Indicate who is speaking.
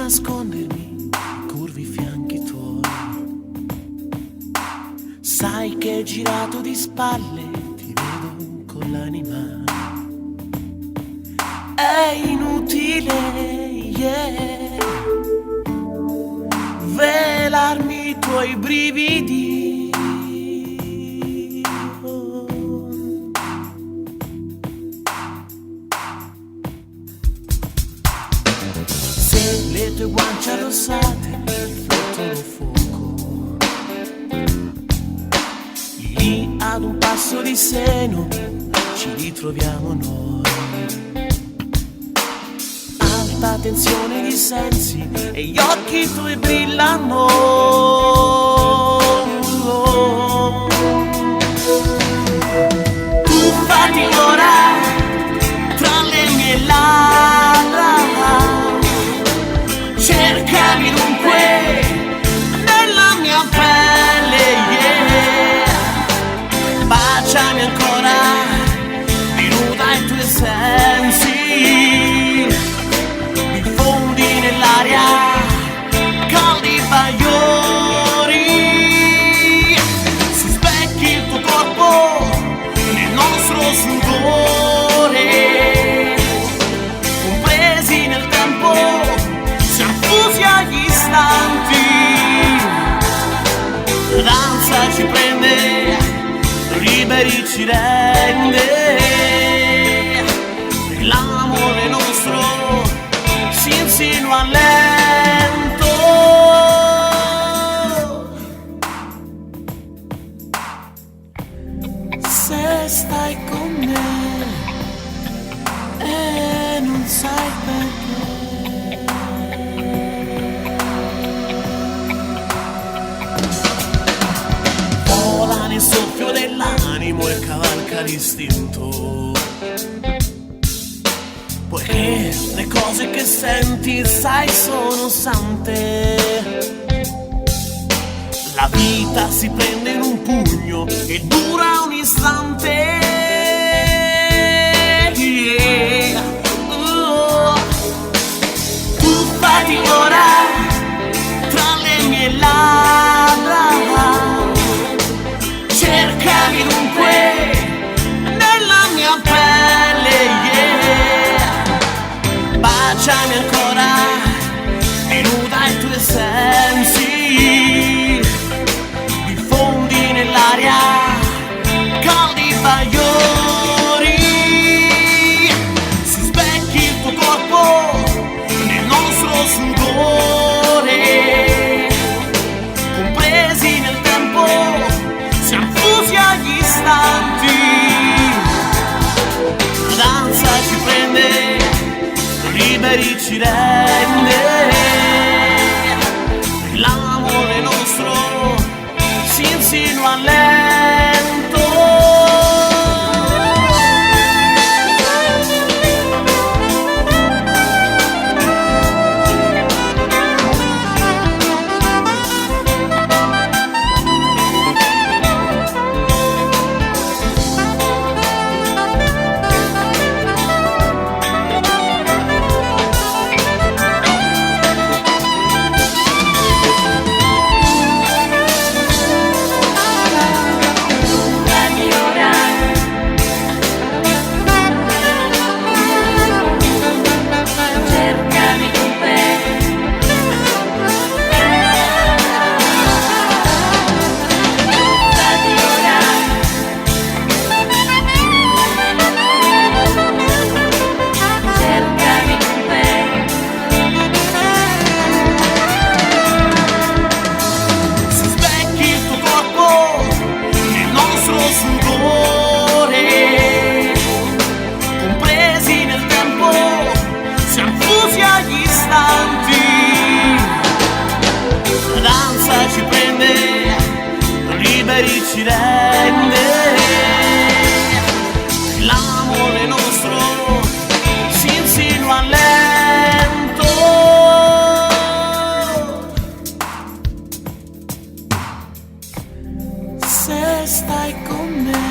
Speaker 1: nascondermi i curvi fianchi tuoi. Sai che girato di spalle ti vedo con l'anima. È inutile, yeah, velarmi i tuoi brividi. Oh. Se le tue guance arrossate riflettono fuoco, lì ad un passo di seno ci ritroviamo noi. Alta tensione di sensi e gli occhi tuoi brillano. Tu fatti ora tra le mie labbra, cercami dunque nella mia pelle, yeah. Baciami ancora, dinuda i tuoi sensi, mi fondi nell'aria, caldi bagliori. Si specchi il tuo corpo nel nostro sudore, compresi nel tempo, siamo fusi agli istanti. La danza ci prende, liberi ci rende, l'amore nostro si insinua lento. Se stai con me e non sai perché, vola nel soffio dell'animo e cavalca l'istinto, poiché le cose che senti, sai, sono sante. La vita si prende in un pugno e dura un istante, yeah. Tu fatti ora tra le mie labbra, cercami dunque nella mia pelle, yeah. Baciami ancora, dinuda i tuoi sensi, mi fondi nell'aria, caldi bagliori. Si specchi il tuo corpo nel nostro sudore, compresi nel tempo, siamo fusi agli istanti. La danza ci prende, liberi ci rende, l'amore nostro si insinua lento. Ci rende, l'amore nostro si insinua lento. Se stai con me